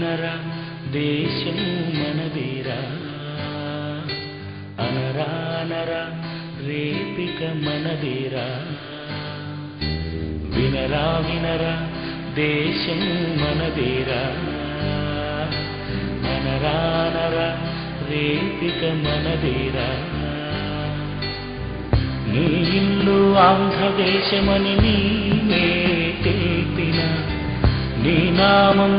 వినరా దేశం మనదేరా అనరానరా రేపిక మనదేరా వినరా వినరా దేశం మనదేరా అనరానరా రేపిక మనదేరా నీ ఇల్లు ఆంధ్రదేశమని నీవే తెలిపిన నీ నామం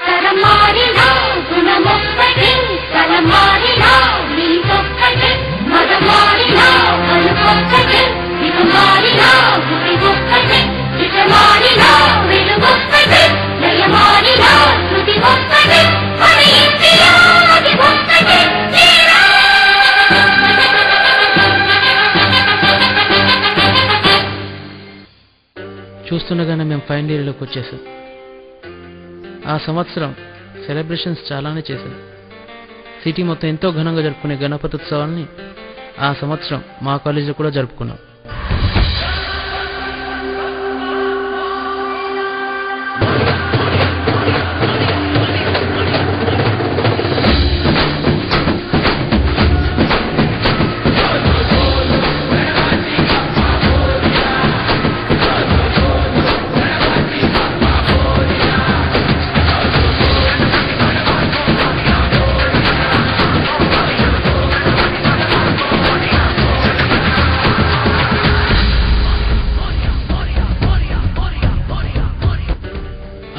తలమారినా గుణమొక్కటి తలమారినా నీకొక్కటి మదమారినా మనుకొక్కటి ఇక మారినా గుడికొక్కటి ఇక మారినా వెలుగొక్కటి లయమారినా శృతి ఒక్కటి మన ఇంటిలో అది ఒక్కటి చూస్తుండగానే మేము ఫైనల్ ఇయర్లోకి వచ్చేసాం. ఆ సంవత్సరం సెలబ్రేషన్స్ చాలానే చేశాం. సిటీ మొత్తం ఎంతో ఘనంగా జరుపుకునే గణపతి ఉత్సవాన్ని ఆ సంవత్సరం మా కాలేజీలో కూడా జరుపుకున్నాం.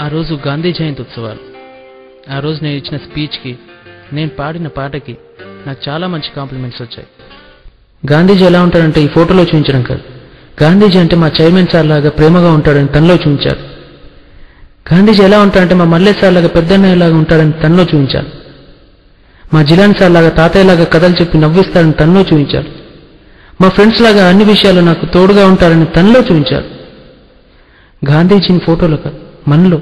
ఆ రోజు గాంధీ జయంతి ఉత్సవాలు. ఆ రోజు నేను ఇచ్చిన స్పీచ్కి, నేను పాడిన పాటకి నాకు చాలా మంచి కాంప్లిమెంట్స్ వచ్చాయి. గాంధీజీ ఎలా ఉంటాడంటే ఈ ఫోటోలో చూపించడం కాదు, గాంధీజీ అంటే మా చైర్మన్ సార్ లాగా ప్రేమగా ఉంటాడని తనలో చూపించారు. గాంధీజీ ఎలా ఉంటాడంటే మా మల్లె సార్ లాగా పెద్దన్నయ్యలాగా ఉంటాడని తనలో చూపించారు. మా జిలాని సార్ లాగా తాతయ్యలాగా కథలు చెప్పి నవ్విస్తాడని తనలో చూపించారు. మా ఫ్రెండ్స్ లాగా అన్ని విషయాల్లో నాకు తోడుగా ఉంటాడని తనలో చూపించారు. గాంధీజీని ఫోటోలో కాదు, మనలో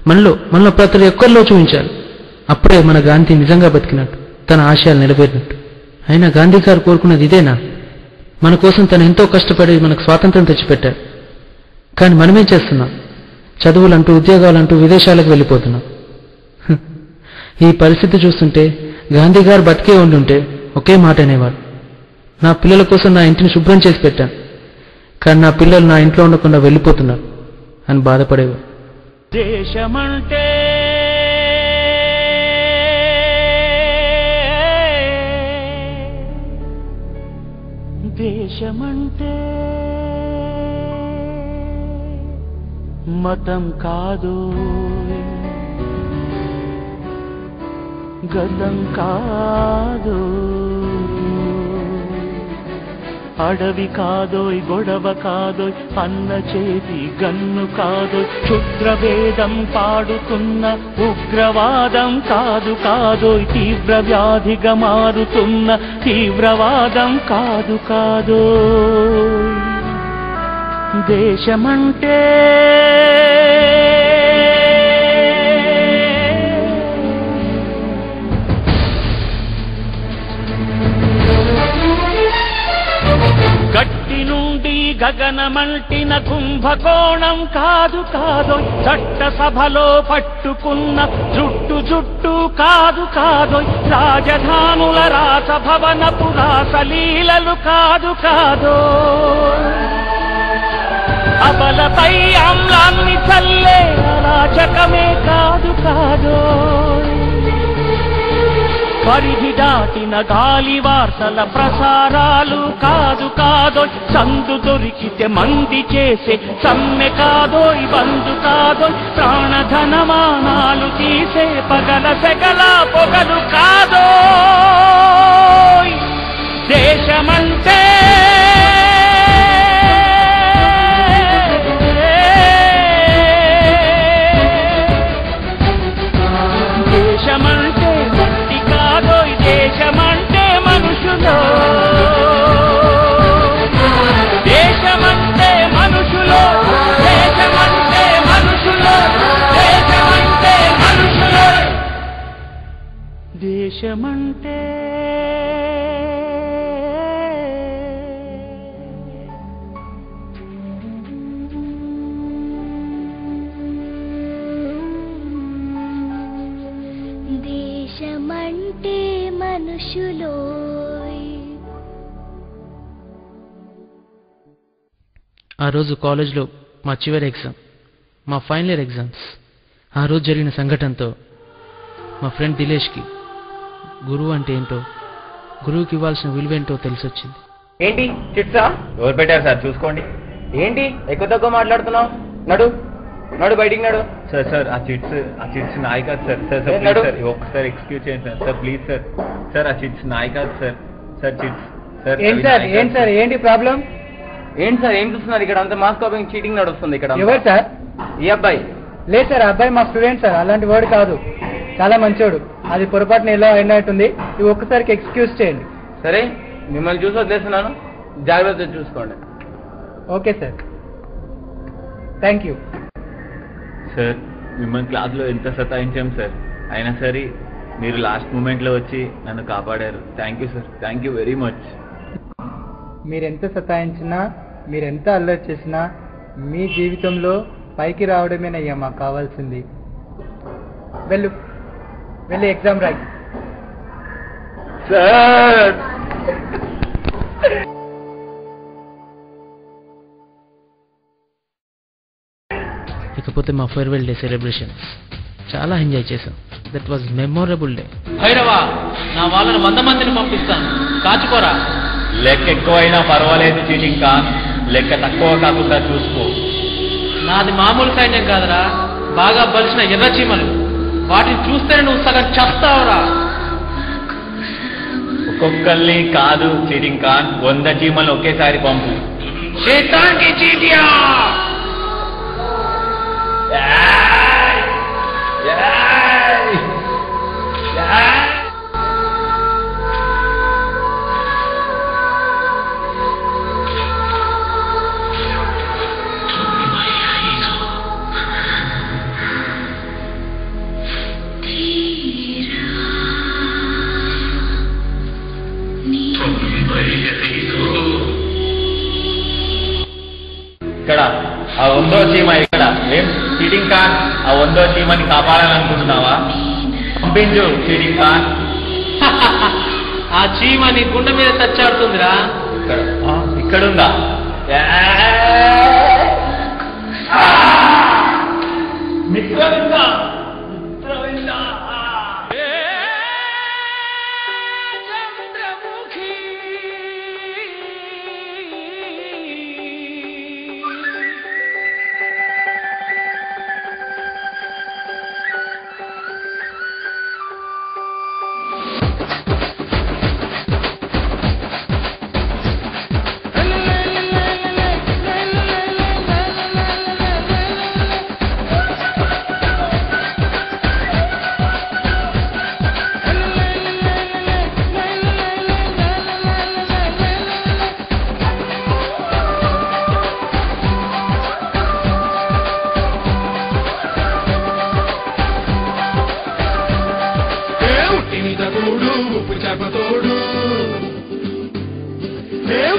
మనలో మనలో ప్రతి ఒక్కరిలో చూపించారు. అప్పుడే మన గాంధీ నిజంగా బతికినట్టు, తన ఆశయాలు నెరవేరినట్టు. అయినా గాంధీ గారు కోరుకున్నది ఇదేనా? మన కోసం తను ఎంతో కష్టపడి మనకు స్వాతంత్రం తెచ్చిపెట్టారు. కానీ మనమేం చేస్తున్నాం? చదువులంటూ ఉద్యోగాలంటూ విదేశాలకు వెళ్ళిపోతున్నాం. ఈ పరిస్థితి చూస్తుంటే గాంధీ గారు బతికే ఉండుంటే ఒకే మాట అనేవారు, నా పిల్లల కోసం నా ఇంటిని శుభ్రం చేసి పెట్టాను, కానీ నా పిల్లలు నా ఇంట్లో ఉండకుండా వెళ్ళిపోతున్నారు అని బాధపడేవారు. దేశమంటే దేశమంటే మతం కాదు, గతం కాదు, అడవి కాదోయ్ గొడవ కాదోయ్ అన్న చేతి గన్ను కాదోయ్ క్షుద్రవేదం పాడుతున్న ఉగ్రవాదం కాదు కాదోయ్ తీవ్ర వ్యాధిగా మారుతున్న తీవ్రవాదం కాదు కాదోయ్. దేశమంటే గట్టి నుండి గగనమంటిన కుంభకోణం కాదు కాదోయ్ చట్టసభలో పట్టుకున్న జుట్టు జుట్టు కాదు కాదోయ్ రాజధానుల రాసభవనపు రాసలీలలు కాదు కాదోయ్ అబలపై ఆమ్లాన్ని చల్లే అరాచకమే కాదు కాదోయ్ పరిధి దాటిన గాలి వార్తల ప్రసారాలు కాదు కాదోయ్ సందు దొరికితే మంది చేసే సమ్మె కాదోయ్ బంధు కాదోయ్ ప్రాణధనమానాలు తీసే పగల సెగల పొగలు కాదోయ్. దేశమంటే దేశమంటే మట్టి కాదోయ్ దేశమంటే మనుషులు, దేశమంటే మనుషులు, దేశమంటే మనుషులు, దేశమంటే మనుషులు, దేశమంటే మనుషులోయ్. ఆ రోజు కాలేజ్లో మా చివరి ఎగ్జామ్, మా ఫైనల్ ఇయర్ ఎగ్జామ్స్. ఆ రోజు జరిగిన సంఘటనతో మా ఫ్రెండ్ దిలేష్కి గురువు అంటే ఏంటో, గురువుకి ఇవ్వాల్సిన విలువేంటో తెలిసొచ్చింది. ఏంటి చిట్సా? ఎవరు పెట్టారు సార్? చూసుకోండి. ఏంటి ఎక్కువ తక్కువ మాట్లాడుతున్నావు? నడు నడు, బయటికి నడు. సార్ సార్ ఆ చిట్స్ నాయి కాదు సార్. సార్ సార్ నడు. ప్లీజ్ సార్ ఒక్కసారి ఎక్స్క్యూజ్ చేయండి sir. Sir please sir. Sir ఆ చిట్స్ నాయి కాదు సార్. Sir chits sir. ఏంటి సార్? ఏంటి సార్? ఏంటి ప్రాబ్లం? ఏంటి సార్ ఏం చూస్తున్నారు ఇక్కడ? అంత మాస్ కాపింగ్ చీటింగ్ నడుస్తుంది ఇక్కడ. ఎవరు సార్? ఈ అబ్బాయి. లేదు సార్, అబ్బాయి మా స్టూడెంట్ సార్, అలాంటి వాడు కాదు, చాలా మంచోడు. అది పొరపాటున ఎలా అయినట్టుంది, ఇవి ఒక్కసారికి ఎక్స్క్యూజ్ చేయండి. సరే మిమ్మల్ని చూసి వదిలేస్తున్నాను, జాగ్రత్తగా చూసుకోండి. Okay sir, thank you. Sir మిమ్మల్ని క్లాస్లో ఎంత సతాయించాం సార్, అయినా సరే మీరు లాస్ట్ మూమెంట్లో వచ్చి నన్ను కాపాడారు. Thank you sir, thank you very much. మీరెంత సతాయించినా, మీరెంత అల్లరి చేసినా, మీ జీవితంలో పైకి రావడమేనయ్యా మాకు కావాల్సింది. వెళ్ళి ఎగ్జామ్ రాయి. సార్ ఇకపోతే మా ఫేర్వెల్ డే సెలబ్రేషన్స్ చాలా ఎంజాయ్ చేశాం. That was memorable day. Bhairava, నా వాళ్ళని 100 మందిని పంపిస్తాను, కాచుకోరా. లెక్క ఎక్కువైనా పర్వాలేదు చీటింగ్ కాన్, లెక్క తక్కువ కాకుండా చూసుకో. నాది మామూలు సైన్యం కాదురా, బాగా బలిసిన ఎర్ర చీమలు. వాటిని చూస్తేనే నువ్వు సగం చస్తావురా. ఒక్కొక్కరిని కాదు చీటింగ్ కాన్, 100 చీమలు ఒకేసారి పంపు. శైతాన్కి చీటియా. ఇక్కడ ఆ 100వ చీమ ఇక్కడ. ఏం చీటింగ్ ఖాన్, ఆ 100వ చీమని కాపాడాలనుకుంటున్నావా? పంపించు చీటింగ్ ఖాన్. ఆ చీమ నీ గుండె మీద తచ్చాడుతుందిరా. ఇక్కడుందా? మిత్రవిందా మిత్రవిందా.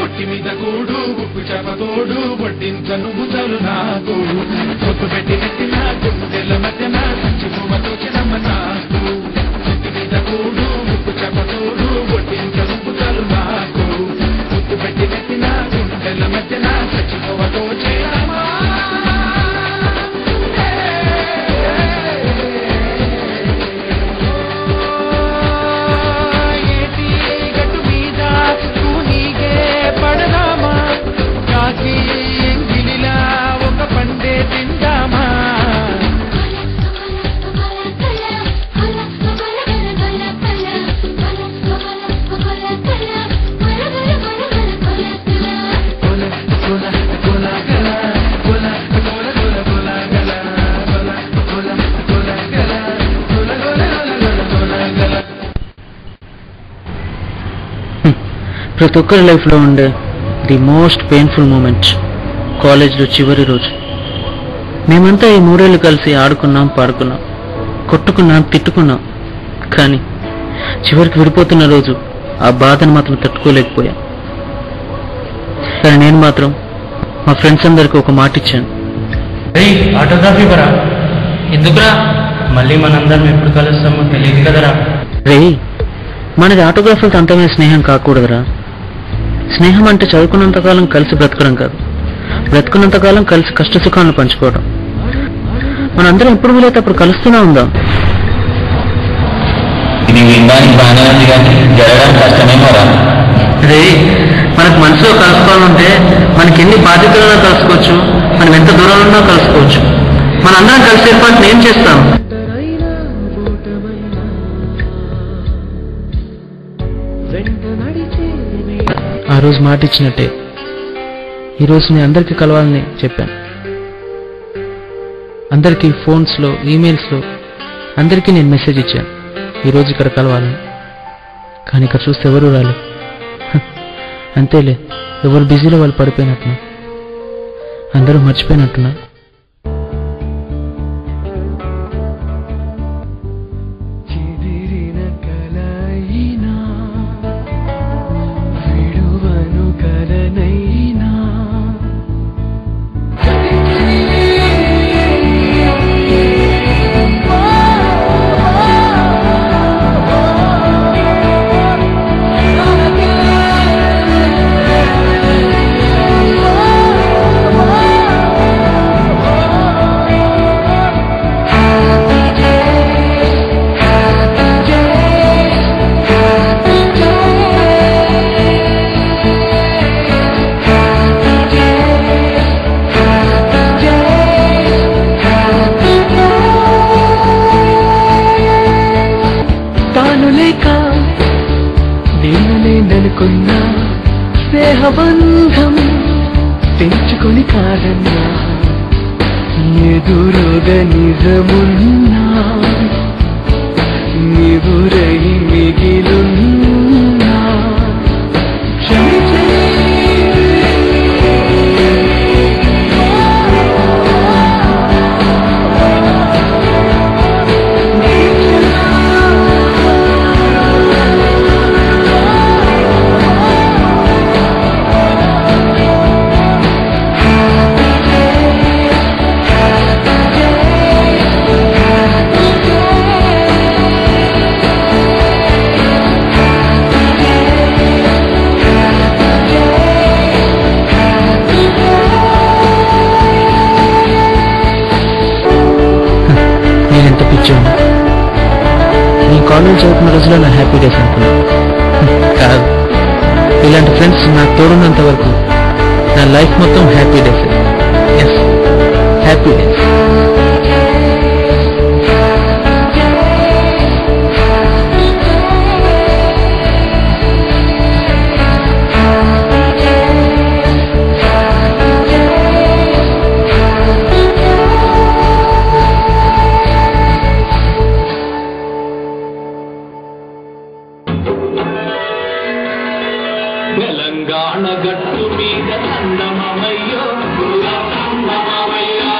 ఉట్టి మీద కూడు ఉప్పు చేపతోడు వడ్డించను ముసలు నాకు పొద్దు పెట్టి నెట్టిన గుండెల మధ్యన చిమ్ముమతో చిరమ్మ నాకు. ఉట్టి మీద కూడు ఉప్పు చేపతోడు వడ్డించను ముసలు నాకు పొద్దు పెట్టి నెట్టిన గుండెల మధ్యన చిమ్ముమతో చిరమ్మ. ప్రతి ఒక్కరి లైఫ్లో ఉండే ది మోస్ట్ పెయిన్ఫుల్ మూమెంట్ కాలేజ్లో చివరి రోజు. మేమంతా ఈ 3 ఏళ్ళు కలిసి ఆడుకున్నాం, పాడుకున్నాం, కొట్టుకున్నాం, తిట్టుకున్నాం. కానీ చివరికి విడిపోతున్న రోజు ఆ బాధను మాత్రం తట్టుకోలేకపోయాం. కానీ నేను మాత్రం మా ఫ్రెండ్స్ అందరికీ ఒక మాట ఇచ్చాను. ఆటోగ్రాఫీ బరా. ఎందుకురా? మళ్ళీ మనందరం ఎప్పుడు కలుస్తామో తెలియదు కదరా. రే, మనది ఆటోగ్రాఫర్తో అంతమైన స్నేహం కాకూడదురా. స్నేహం అంటే చదువుకున్నంతకాలం కలిసి బ్రతకడం కాదు, బ్రతుకున్నంతకాలం కలిసి కష్ట సుఖాలను పంచుకోవడం. మనందరం ఎప్పుడు వీలైతే అప్పుడు కలుస్తూనే ఉందాం. ఇది వినడానికి బాగానే ఉంది కానీ జరగడం కష్టమేమోరా. రే, మనకు మనసులో కలుసుకోవాలంటే మనకి ఎన్ని బాధ్యతలున్నా కలుసుకోవచ్చు, మనం ఎంత దూరంలో కలుసుకోవచ్చు. మనందరం కలిసి ఏర్పాటు నేను చేస్తాం. ఆ రోజు మాట ఇచ్చినట్టే ఈరోజు నేను అందరికీ కలవాలని చెప్పాను. అందరికీ ఫోన్స్లో, ఈమెయిల్స్లో అందరికీ నేను మెసేజ్ ఇచ్చాను ఈరోజు ఇక్కడ కలవాలని. కానీ ఇక్కడ చూస్తే ఎవరు రాలే. అంతేలే, ఎవరు బిజీలో వాళ్ళు పడిపోయినట్టున్నారు, అందరూ మర్చిపోయినట్టున్నారు. నేననుకున్నా స్నేహబంధం తెంచుకొని కాదన్నా, ఎదురుగా నిజమున్నా నివురై మిగిలున్నా. క్షమించే నీ కాలేజ్ చదువుకున్న రోజులో నా హ్యాపీ డేస్ అనుకున్నా. కాదు, ఇలాంటి ఫ్రెండ్స్ నాకు తోడున్నంత వరకు నా లైఫ్ మొత్తం happy days. Yes, happy days. Telangana గట్టు మీద సందమమయ్యో సందమమయ్యా,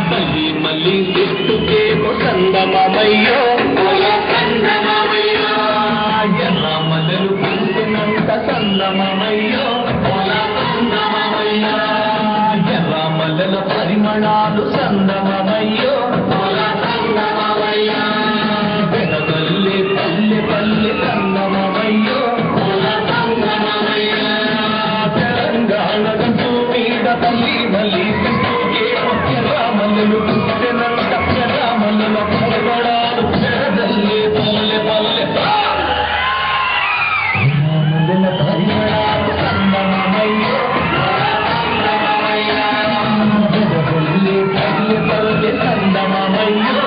తల్లి మళ్ళీ చెట్టుకేమో సందమమయ్యో సందమమయ్యా, ఎర్ర మదలు పూసినంత సందమమయ్యో సందమమయ్యా, ఎర్ర మదల పరిమళాలు సందమమయ్యో సందమమయ్యా, వెనకల్లే పల్లె పల్లె సందమమయ్యో తెలంగాణ గంటు మీద తల్లి మళ్ళీ రామల్లు పుట్టినంత రామల్ల పడగడాలు చెరదల్లి పల్లె పల్లె రామల్ల పరిమళాలు సందమమయ్యో పల్లె పల్లె పల్లె సందమమయ్యో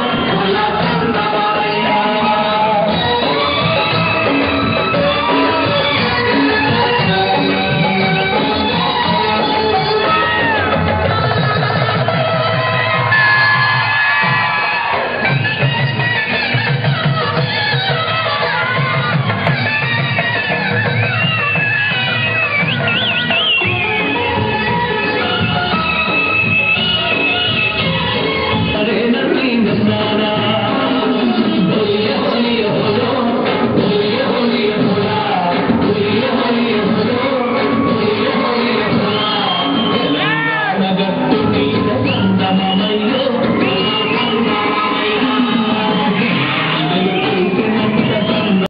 సందమ